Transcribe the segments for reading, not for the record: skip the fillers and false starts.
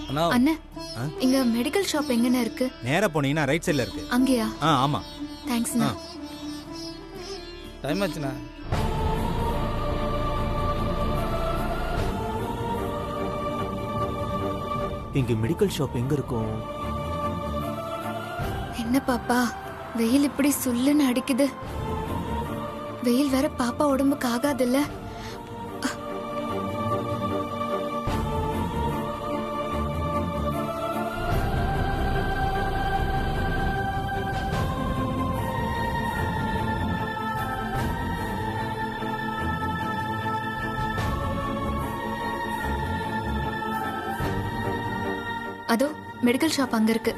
அண்ணா அண்ணா இங்க medical shop எங்கண்ணா இருக்கு? நேரா போனீங்கன்னா ரைட் சைடுல இருக்கு. அங்கயா? ஆமா. தேங்க்ஸ்ண்ணா. டைம் ஆச்சுண்ணா. இங்க மெடிக்கல் ஷாப் எங்க இருக்கும்? என்ன பாப்பா, வெயில் இப்படி சுல்லுன்னு அடிக்குது. வெயில் வேற பாப்பா உடம்புக்கு ஆகாதுல்ல. அதோ மெடிக்கல் ஷாப் அங்க இருக்கு.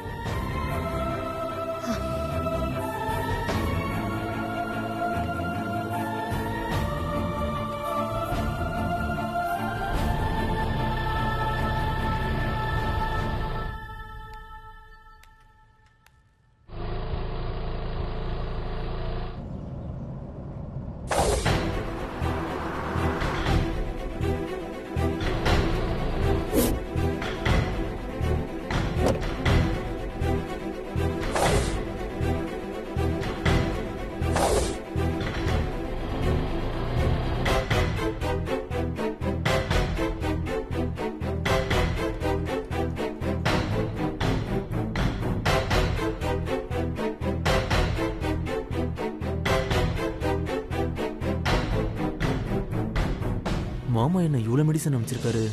மாமா என்ன இவ்வளவு மெடிசன் அமைச்சிருக்காரு?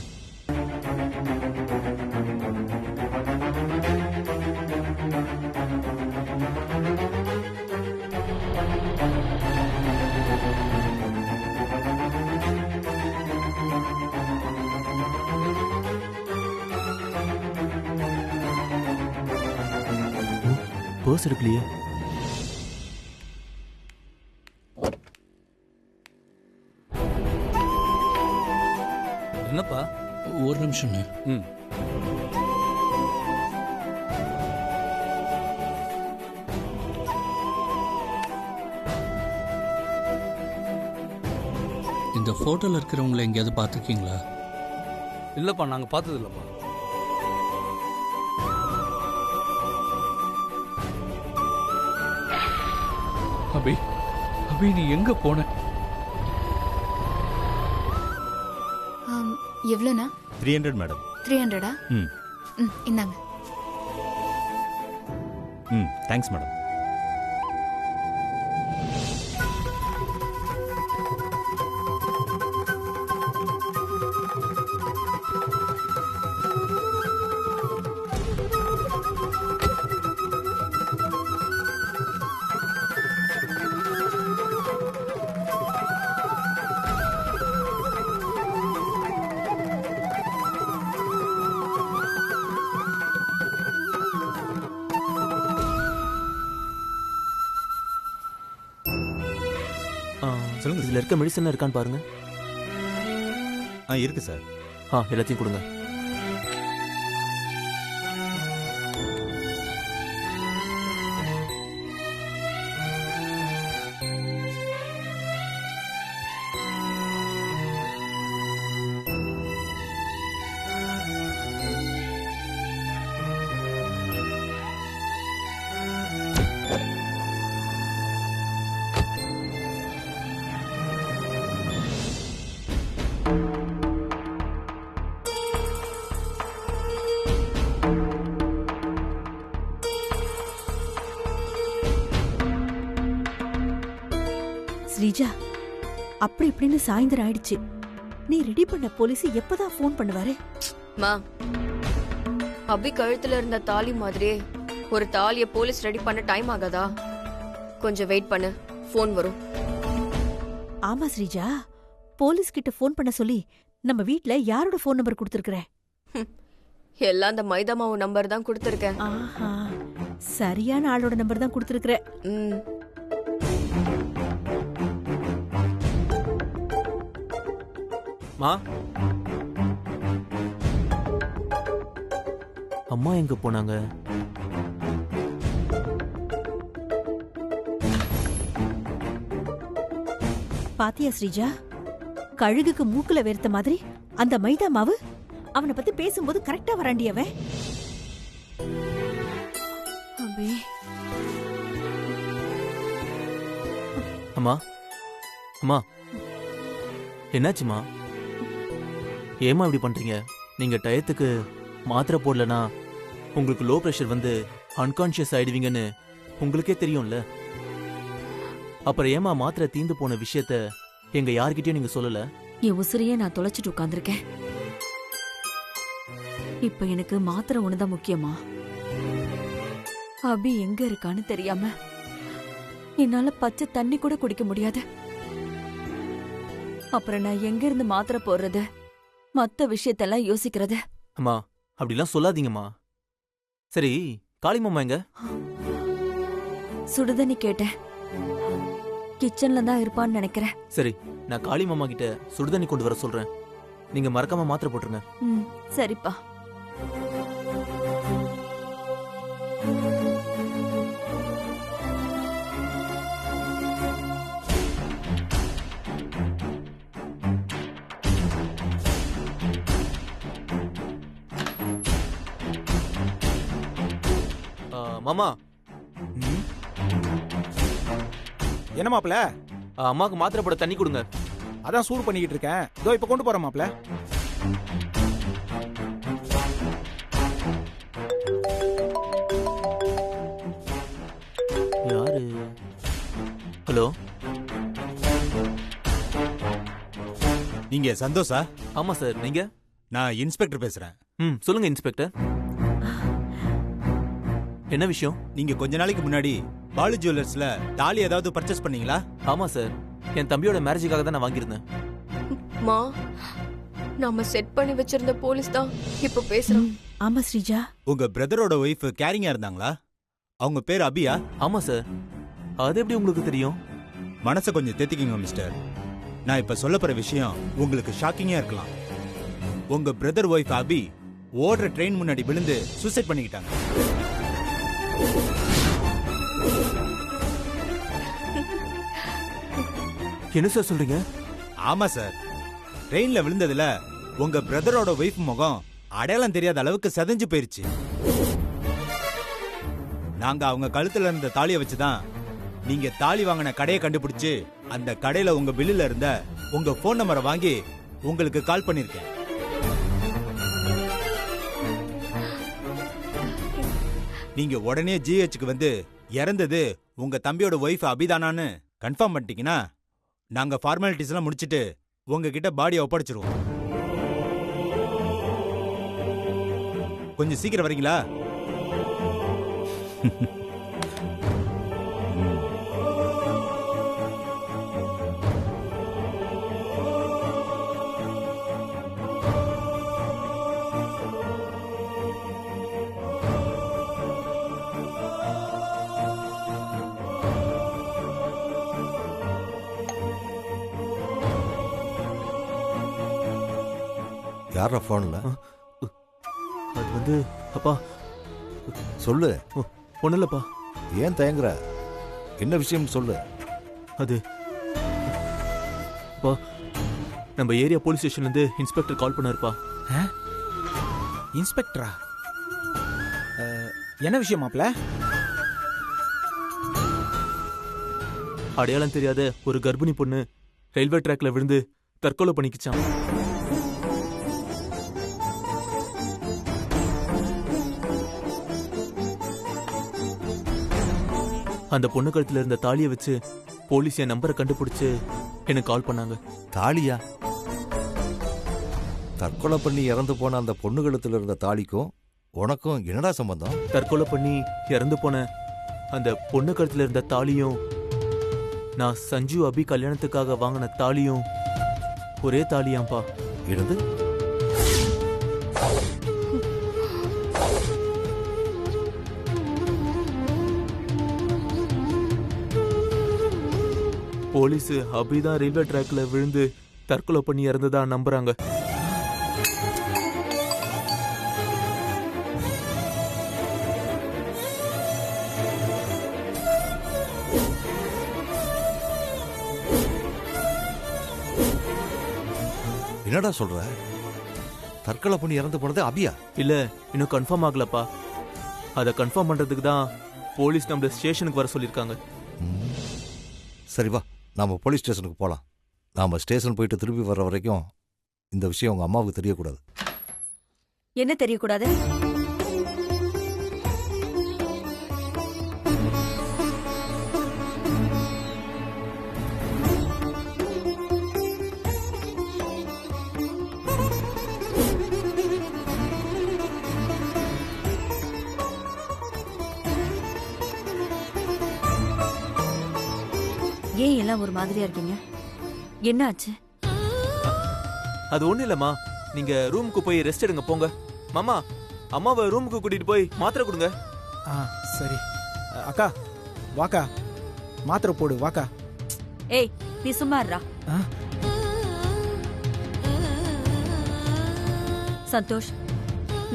பர்ஸ் எடுக்கலையே. என்னப்பா? ஒரு நிமிஷம். இந்த போட்டோல இருக்கிறவங்களை எங்கேயாவது பார்த்துருக்கீங்களா? இல்லப்பா, நாங்க பார்த்தது இல்லப்பா. அபி, அபி நீ எங்க போன? எவ்வளோண்ணா? 300 மேடம். 300-ஆ? ம் இந்தாங்க. Thanks madam. சொல்லுங்க. இதுல இருக்க மெடிசன் இருக்கான்னு பாருங்க. இருக்கு சார். எல்லாத்தையும் கொடுங்க. ஸ்ரீஜா, அப்படி இப்படின்னு சாயந்தரம் ஆயிடுச்சு. நீ ரெடி பண்ண போலீஸ் எப்பதான் போன் பண்ணுவாரு? மா, அபி கழுத்துல இருந்த தாலி மாதிரியே ஒரு தாலிய போலீஸ் ரெடி பண்ண டைம் ஆகாதா? கொஞ்சம் வெயிட் பண்ணு, போன் வரும். ஆமா ஸ்ரீஜா, போலீஸ் கிட்ட போன் பண்ண சொல்லி நம்ம வீட்ல யாரோட போன் நம்பர் கொடுத்திருக்கிற? எல்லாம் அந்த மைதாமாவு நம்பர் தான் கொடுத்திருக்கேன். ஆஹா, சரியான ஆளோட நம்பர் தான் கொடுத்திருக்கிற. மா, அம்மா எங்க போனாங்க? பாத்தியா ஸ்ரீஜா, கழுகுக்கு மூக்குல வேர்த்த மாதிரி அந்த மைதா மாவு அவனை பத்தி பேசும்போது கரெக்டா வராண்டி அவன். அபி அம்மா அம்மா என்னாச்சுமா? ஏமா இப்படி பண்றீங்க? நீங்க டயத்துக்கு மாத்திரை போடலனா உங்களுக்கு லோ பிரஷர் வந்து அன்கான்ஷியஸ் ஆயிடுவீங்கன்னு உங்களுக்கே தெரியும்ல. அப்புறம் ஏமா மாத்திரை தீந்து போன விஷயத்த எங்க யார்கிட்டயும் நீங்க சொல்லல? என் உசிரையே நான் தொலைச்சிட்டு உட்கார்ந்திருக்கேன். இப்ப எனக்கு மாத்திரை ஒண்ணுதான் முக்கியமா? அபி எங்க இருக்கான்னு தெரியாம என்னால பச்சை தண்ணி கூட குடிக்க முடியாது. அப்புறம் நான் எங்க இருந்து மாத்திரை போடுறது, மத்த விஷயத்தெல்லாம் யோசிக்கிறது? அம்மா அப்படிலாம் சொல்லாதீங்கம்மா. சரி காளிமாமா எங்க? சுடுதண்ணி கேட்டேன். கிச்சன்ல தான் இருப்பான்னு நினைக்கிறேன். சரி நான் காளிமாமா கிட்ட சுடுதண்ணி கொண்டு வர சொல்றேன். நீங்க மறக்காம மாத்திரை போட்டுருங்க. சரிப்பா. மாமா என்ன மாப்பிள? அம்மாவுக்கு மாத்திரை போட தண்ணி கொடுங்க. அதான் சூடு பண்ணிக்கிட்டு இருக்கேன். இதோ இப்ப கொண்டு போறேன் மாப்பிள. யாரு? ஹலோ, நீங்க சந்தோஷா? ஆமா சார். நீங்க? நான் இன்ஸ்பெக்டர் பேசுறேன். சொல்லுங்க இன்ஸ்பெக்டர். என்ன விஷயம்? நீங்க கொஞ்ச நாளைக்கு முன்னாடி பாலு ஜுவல்லர்ஸ்ல தாலி ஏதாவது பர்ச்சேஸ் பண்ணீங்களா? ஆமா சார், என் தம்பியோட மேரேஜுக்காக தான் நான் வாங்கியிருந்தேன். மா, நாம செட் பண்ணி வச்சிருந்த போலீஸ் தான் இப்ப பேசுறோம். ஆமா ஸ்ரீஜா. உங்க பிரதரோட ஒய்ஃப் கேரிங்கா இருந்தாங்களா? அவங்க பேர் அபியா? ஆமா சார். அது எப்படி உங்களுக்கு தெரியும்? மனசை கொஞ்சம் தேத்திக்கிங்க மிஸ்டர். நான் இப்ப சொல்ல போற விஷயம் உங்களுக்கு ஷாக்கிங்கா இருக்கலாம். உங்க பிரதர் ஒய்ஃப் அபி ஓடுற ட்ரெயின் முன்னாடி விழுந்து சூசைட் பண்ணிக்கிட்டாங்க. என்ன சார் சொல்றீங்க? ஆமா சார். ட்ரெயின்ல விழுந்ததுல உங்க பிரதரோட ஒய்ஃப் முகம் அடையாளம் தெரியாத அளவுக்கு செதஞ்சு போயிருச்சு. நாங்க அவங்க கழுத்துல இருந்த தாலியை வச்சுதான் நீங்க தாலி வாங்கின கடையை கண்டுபிடிச்சு அந்த கடையில உங்க பில்லுல இருந்த உங்க போன் நம்பரை வாங்கி உங்களுக்கு கால் பண்ணிருக்கேன். நீங்க உடனே ஜிஹெச்சுக்கு வந்து இறந்தது உங்க தம்பியோட ஒய்ஃப் அபிதானான்னு கன்ஃபார்ம் பண்ணிட்டீங்கன்னா நாங்க ஃபார்மாலிட்டிஸ் எல்லாம் முடிச்சிட்டு உங்ககிட்ட பாடியை ஒப்படைச்சிருவோம். கொஞ்சம் சீக்கிரம் வரீங்களா? யாரா போன்ல? அது வந்து அப்பா. சொல்லு. ஒண்ணு இல்லப்பா. ஏன் தயங்குற? என்ன விஷயம் சொல்லு. அது அப்பா, நம்ம ஏரியா போலீஸ் ஸ்டேஷன்ல இருந்து இன்ஸ்பெக்டர் கால் பண்ணாருப்பா. இன்ஸ்பெக்டரா? என்ன விஷயம் மாப்பிள? அடையாளம் தெரியாத ஒரு கர்ப்பிணி பொண்ணு ரயில்வே ட்ராக்ல விழுந்து தற்கொலை பண்ணிக்கிச்சான். அந்த பொண்ணு கழுத்துல இருந்த தாலியை வச்சு போலீஸ் என் நம்பரை கண்டுபிடிச்சு எனக்கு கால் பண்ணாங்க. தாலியா? தற்கொலை பண்ணி இறந்து போன அந்த பொண்ணு கழுத்துல இருந்த தாலிக்கும் உனக்கும் என்னடா சம்பந்தம்? தற்கொலை பண்ணி இறந்து போன அந்த பொண்ணு கழுத்துல இருந்த தாலியும் நான் சஞ்சு அபி கல்யாணத்துக்காக வாங்கின தாலியும் ஒரே தாலியாம்பா. இருந்து போலீஸ் அபிதான் ரயில்வே ட்ராக்ல விழுந்து தற்கொலை பண்ணி இறந்ததா நம்புறாங்க. என்னடா சொல்ற? தற்கொலை பண்ணி இறந்து போனது அபியா? இல்ல, இன்னும் கன்ஃபார்ம் ஆகலப்பா. அதை கன்ஃபார்ம் பண்றதுக்கு தான் போலீஸ் நம்மள ஸ்டேஷனுக்கு வர சொல்லியிருக்காங்க. சரி வா, நாம போலீஸ் ஸ்டேஷனுக்கு போலாம். நாம ஸ்டேஷன் போயிட்டு திரும்பி வர்ற வரைக்கும் இந்த விஷயம் உங்க அம்மாவுக்கு தெரியக்கூடாது. என்ன தெரியக்கூடாது? ஏன் எல்லாம் ஒரு மாதிரியா இருக்கீங்க? என்ன ஆச்சு? அது ஒண்ணு இல்லம்மா, நீங்க ரூமுக்கு போய் ரெஸ்ட் எடுங்க போங்க. மாமா, அம்மாவை ரூமுக்கு கூட்டிட்டு போய் மாத்திரை கொடுங்க. சரி அக்கா, வாக்கா, மாத்திரை போடு, வாக்கா. ஏய், நீ சும்மா இருடா. சந்தோஷ்,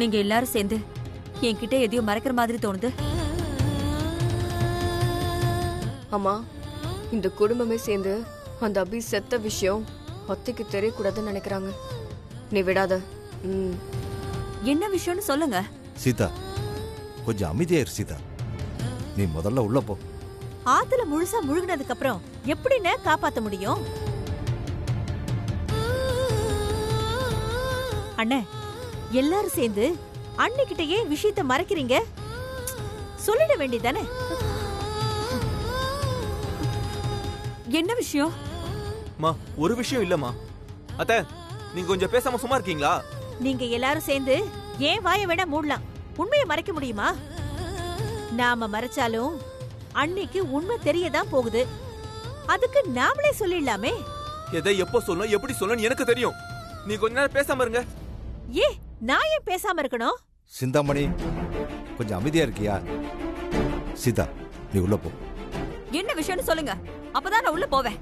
நீங்க எல்லாரும் சேர்ந்து என்கிட்ட எதையோ மறைக்கிற மாதிரி தோணுது. அம்மா, இந்த குடும்பமே சேர்ந்து அந்த அபி செத்த விஷயம் அத்தைக்கு தெரியக்கூடாதுன்னு நினைக்கிறாங்க. நீ விடாத. என்ன விஷயம்னு சொல்லுங்க. சீதா, கொஞ்சம் அமைதியாயிரு சீதா. நீ முதல்ல உள்ள போ. ஆத்துல முழுசா முழுகினதுக்கு அப்புறம் எப்படின்னு காப்பாத்த முடியும்? அண்ணே, எல்லாரும் சேர்ந்து அன்னிக்கிட்டயே விஷயத்தை மறைக்கிறீங்க. சொல்லிட வேண்டியதானே? என்ன விஷயம்? மா, ஒரு விஷயம் இல்லம்மா. அத்தை, நீங்க கொஞ்சம் பேசாம சும்மா இருக்கீங்களா? நீங்க எல்லாரும் சேர்ந்து ஏன் வாய வேணா மூடலாம், உண்மையை மறைக்க முடியுமா? நாம மறைச்சாலும் அன்னைக்கு உண்மை தெரியதான் போகுது. அதுக்கு நாமளே சொல்லிடலாமே. எதை எப்போ சொல்லணும், எப்படி சொல்லணும் எனக்கு தெரியும். நீ கொஞ்ச நேரம் பேசாம இருங்க. ஏ, நான் ஏன் பேசாம இருக்கணும்? சிந்தாமணி, கொஞ்சம் அமைதியா இருக்கியா? சீதா, நீ உள்ள போ. என்ன விஷயம்னு சொல்லுங்க, அப்பதான் நான் உள்ள போவேன்.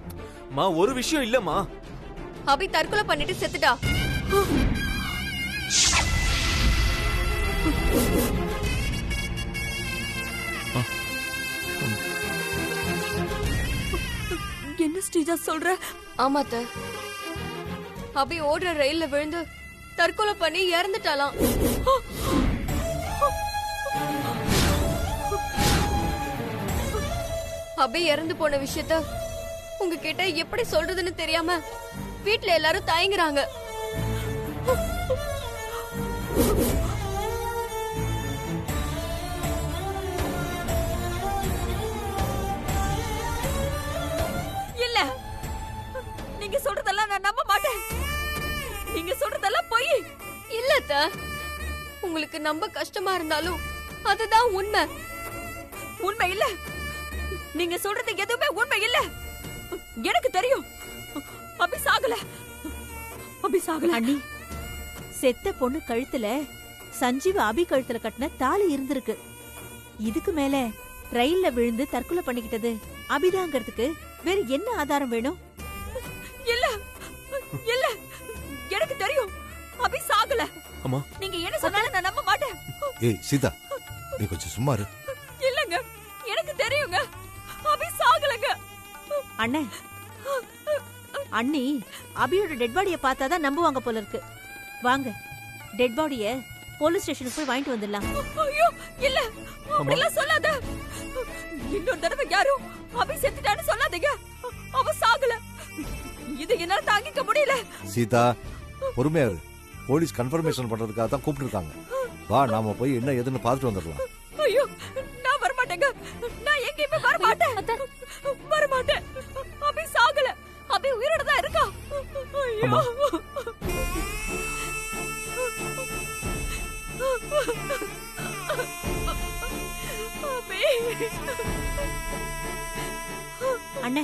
மா, ஒரு விஷயம் இல்லம்மா. அபி தற்கொலை பண்ணிட்டு செத்துட்டா. என்ன ஸ்ரீஜா சொல்ற? ஆமாத்த, அபி ஓடுற ரயில்ல விழுந்து தற்கொலை பண்ணி இறந்துட்டாலாம். அபி இறந்து போன விஷயத்த உங்ககிட்ட எப்படி சொல்றதுன்னு தெரியாம வீட்ல எல்லாரும் தயங்குறாங்க. இல்ல, நீங்க சொல்றதெல்லாம் நான் நம்ப மாட்டேன். நீங்க சொல்றதெல்லாம் பொய். இல்லத்த, உங்களுக்கு நம்ப கஷ்டமா இருந்தாலும் அதுதான் உண்மை. உண்மை இல்ல, நீங்க சொல்றது எதுவுமே உண்மை இல்ல. எனக்கு தெரியும், அபி சாகல. அபி சாகல. அண்ணி, செத்த பொண்ணு கழுத்துல சஞ்சீவ் அபி கழுத்துல கட்டின தாலி இருந்திருக்கு. இதுக்கு மேல ரயில்ல விழுந்து தற்கொலை பண்ணிக்கிட்டது அபிதாங்கிறதுக்கு வேற என்ன ஆதாரம் வேணும்? இல்ல இல்ல, எனக்கு தெரியும், அபி சாகல. அம்மா, நீங்க என்ன சொன்னாலும் நான் நம்ப மாட்டேன். ஏய் சீதா, நீ கொஞ்சம் சும்மா இரு. இல்லங்க, எனக்கு தெரியுங்க, அபி சாகலங்க. அண்ணே, அண்ணி அபியோட டெட் பாடிய பார்த்தாதான் நம்புவாங்க போல இருக்கு. வாங்க, டெட் பாடிய போலீஸ் ஸ்டேஷனுக்கு போய் வாங்கிட்டு வந்துடலாம். ஐயோ இல்ல, அப்படிலாம் சொல்லாத. இன்னொரு தடவை யாரும் அபி செத்துட்டான்னு சொல்லாதீங்க. அவ சாகல. இது என்னால தாங்கிக்க முடியல. சீதா, பொறுமையா இரு. போலீஸ் கன்ஃபர்மேஷன் பண்றதுக்காக தான் கூப்பிட்டுருக்காங்க. வா, நாம போய் என்ன ஏதுன்னு பார்த்துட்டு வந்துடலாம். ஐயோ, நான் வர மாட்டேங்க. நான் எங்கேயுமே வர மாட்டேன். வர மாட்டேன். அபி சாகல. அபி உயிரோட தான் இருக்கா. ஐயோ. அண்ணே,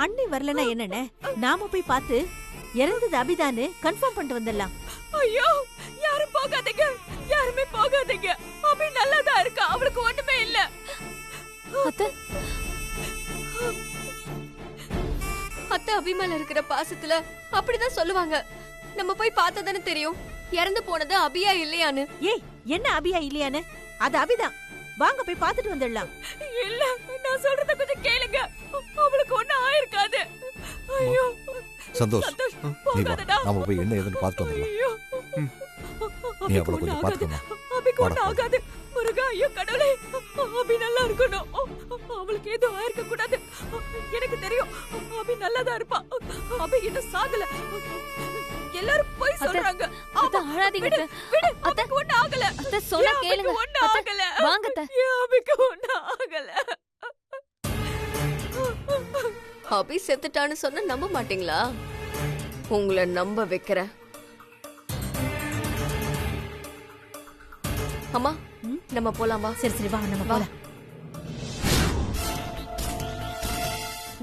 அண்ணி வரலன்னா என்னண்ணே, நாம போய் பார்த்து இறந்தது அபிதான்னு கன்ஃபார்ம் பண்ணிட்டு வந்துடலாம். ஐயோ, யாரும் போகாதீங்க, யாருமே போகாதீங்க. அபி நல்லாதான் இருக்கா, அவளுக்கு ஒண்ணுமே இல்ல. அத்தை அபி மேல இருக்கிற பாசத்துல அப்படிதான் சொல்லுவாங்க. நம்ம போய் பார்த்ததானே தெரியும் இறந்து போனது அபியா இல்லையான்னு. ஏய், என்ன அபியா இல்லையான்னு? அது அபிதான். வாங்க போய் பார்த்துட்டு வந்துடலாம். இல்ல, நான் சொல்றத கொஞ்சம் கேளுங்க, அவளுக்கு ஒண்ணும் ஆயிருக்காது. ஐயோ சந்தோஷ், நீ வா, போகாதடா. நாம போய் என்ன ஏதுன்னு பார்த்துட்டு வந்துடலாம். ஐயோ நீ அவளை கொஞ்சம் பாத்துக்கமா. அபிக்கு ஒண்ணு ஆகாது. முருகா, ஐயோ கடவுளே, அபி நல்லா இருக்கணும். அவளுக்கு எதுவும் ஆயிருக்க கூடாது. எனக்கு தெரியும், அபி நல்லாதான் இருப்பா. அபி இன்னும் சாகல. எல்லாரும் போய் சொல்றாங்க. அத்தை அழாதீங்க அத்தை. விடு, அபிக்கு ஒண்ணு ஆகல. அத்தை சொன்னா கேளுங்க. ஒண்ணு ஆகல. வாங்க அத்தை. அபிக்கு ஒண்ணு ஆகல. அபி செத்துட்டான்னு சொன்னா நம்ப மாட்டீங்களா? உங்களை நம்ப வைக்கிறேன். அம்மா, நம்ம போலாம் வா. சரி சரி வா, நம்ம போலாம்.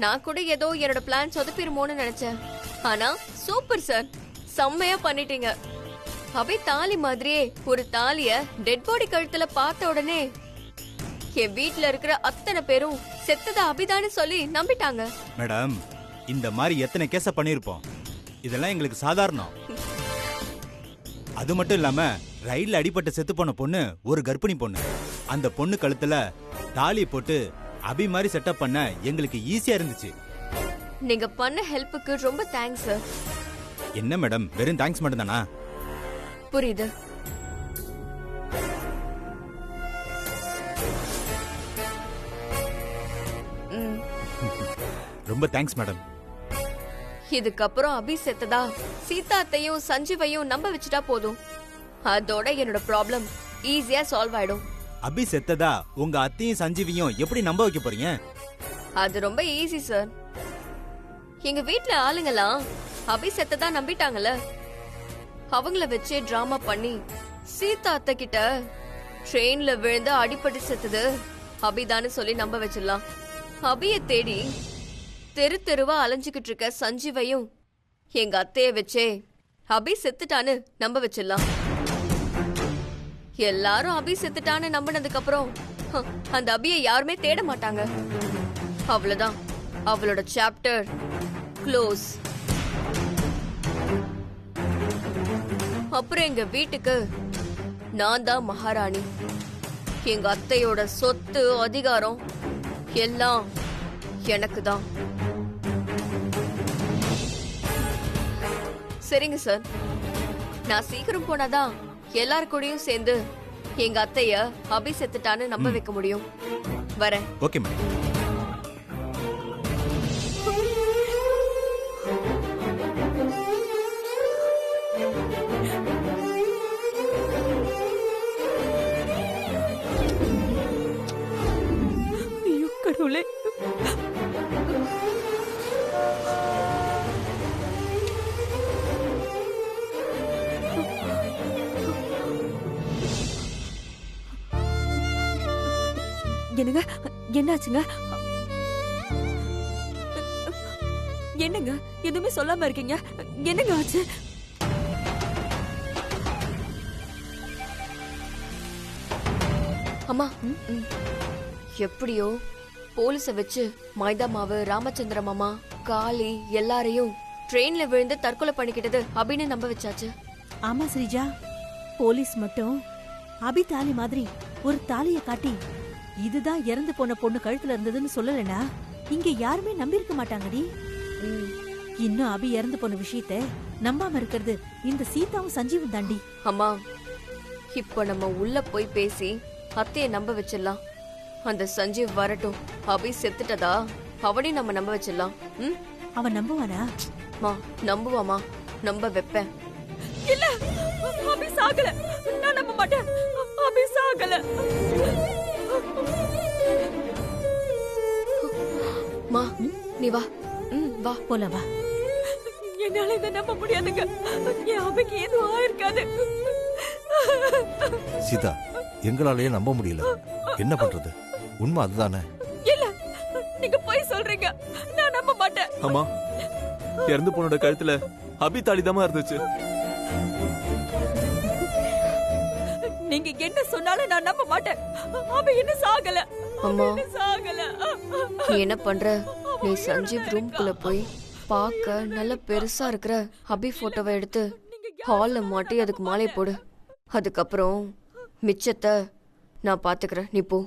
நான் கூட ஏதோ என்னோட பிளான் சொதப்பிருமோன்னு நினைச்சேன். ஆனா சூப்பர் சார், செம்மையா பண்ணிட்டீங்க. அபி தாலி மாதிரியே ஒரு தாலிய டெட் பாடி கழுத்துல பார்த்த உடனே என் வீட்டுல இருக்கிற அத்தனை பேரும் செத்தத அபிதான்னு சொல்லி நம்பிட்டாங்க. மேடம், இந்த மாதிரி எத்தனை கேஸ பண்ணிருப்போம். இதெல்லாம் எங்களுக்கு சாதாரணம். அது மட்டும் இல்லாம ரயில்ல அடிபட்டு செத்து போன பொண்ணு ஒரு கர்ப்பிணி பொண்ணு. அந்த பொண்ணு கழுத்துல தாலி போட்டு அபி மாதிரி செட்டப் பண்ண எங்களுக்கு ஈஸியா இருந்துச்சு. நீங்க பண்ண ஹெல்ப்புக்கு ரொம்ப தேங்க்ஸ் சார். என்ன மேடம், வெறும் தேங்க்ஸ் மட்டும் தானா? புரியுது. ரொம்ப தேங்க்ஸ் மேடம். இதுக்கப்புறம் அபி செத்ததா சீதா அத்தையும் சஞ்சீவையும் நம்ப வச்சுட்டா போதும். அதோட என்னோட ப்ராப்ளம் ஈஸியா சால்வ் ஆயிடும். அபி செத்ததா உங்க அத்தையும் சஞ்சீவியும் எப்படி நம்ப வைக்க போறீங்க? அது ரொம்ப ஈஸி சார். எங்க வீட்ல ஆளுங்கலாம் அபி செத்ததா நம்பிட்டாங்கல்ல, அவங்கள வச்சே டிராமா பண்ணி சீதா அத்தை கிட்ட ட்ரெயின்ல விழுந்து அடிபட்டு செத்தது அபிதான்னு சொல்லி நம்ப வச்சிடலாம். அபிய தேடி தெரு தெருவா அலைஞ்சுக்கிட்டு இருக்க சஞ்சீவையும் எங்க அத்தைய வச்சே அபி செத்துட்டான்னு நம்ப வச்சிடலாம். எல்லாரும் அபி செத்துட்டான்னு நம்பினதுக்கு அப்புறம் அந்த அபியை யாருமே தேட மாட்டாங்க. அவ்வளவுதான், அவளோட சாப்டர் க்ளோஸ். அப்புறம் எங்க வீட்டுக்கு நான் தான் மகாராணி. எங்க அத்தையோட சொத்து அதிகாரம் எல்லாம் எனக்கு தான். சரிங்க சார், நான் சீக்கிரம் போனாதான் எல்லாரு கூடயும் சேர்ந்து எங்க அத்தைய அபி செத்துட்டான்னு நம்ப வைக்க முடியும். வரேன். Okay madam. ஐயோ கடவுளே, என்னங்க, என்னாச்சுங்க? என்னங்க எதுவுமே சொல்லாம இருக்கீங்க? என்னங்க ஆச்சு? அம்மா, எப்படியோ போலீஸ வச்சு மைதா மாவு, ராமச்சந்திர மாமா, காளி எல்லாரையும் ட்ரெயின்ல விழுந்து தற்கொலை பண்ணிக்கிட்டது அபின்னு நம்ப வச்சாச்சு. ஆமா ஸ்ரீஜா, போலீஸ் மட்டும் அபி தாலி மாதிரி ஒரு தாலிய காட்டி இதுதான் இறந்து போன பொண்ணு கழுத்துல இருந்ததுன்னு சொல்லலனா இங்க யாருமே நம்பி இருக்க மாட்டாங்கடி. இன்னும் அபி இறந்து போன விஷயத்த நம்பாம இருக்கிறது இந்த சீதாவும் சஞ்சீவும் தாண்டி. அம்மா, இப்ப நம்ம உள்ள போய் பேசி அத்தைய நம்ப வச்சிடலாம். அந்த சஞ்சீவ் வரட்டும். அபி செத்துட்டதா அவனையும் நம்ம நம்ப வச்சிடலாம். அவன் நம்புவானா? நம்புவாமா, நம்ப வைப்பேன். இல்ல, அபி சாகல. நான் நம்ப மாட்டேன். அபி சாகல. மா, நீ வா. வா போல வா. என்னால இதை நம்ப முடியாதுங்க. என் அபிக்கு எதுவும் ஆயிருக்காது. சீதா, எங்களாலேயே நம்ப முடியல. என்ன பண்றது? உண்மை அதுதானே? இல்ல, நீங்க போய் சொல்றீங்க. நான் நம்ப மாட்டேன். அம்மா, இறந்து போனோட கழுத்துல அபி தாலிதாமா இருந்துச்சு. நீங்க என்ன சொன்னாலும் நான் நம்ப மாட்டேன். அபி என்ன சாகல. அம்மா, சாகல. நீ என்ன பண்ற? நீ சஞ்சீவ் ரூம்குள்ள போய் பார்க்க நல்ல பெருசா இருக்கிற அபி போட்டோவை எடுத்து ஹால்ல மாட்டி அதுக்கு மாலை போடு. அதுக்கப்புறம் மிச்சத்தை நான் பாத்துக்கிறேன். நீ போ.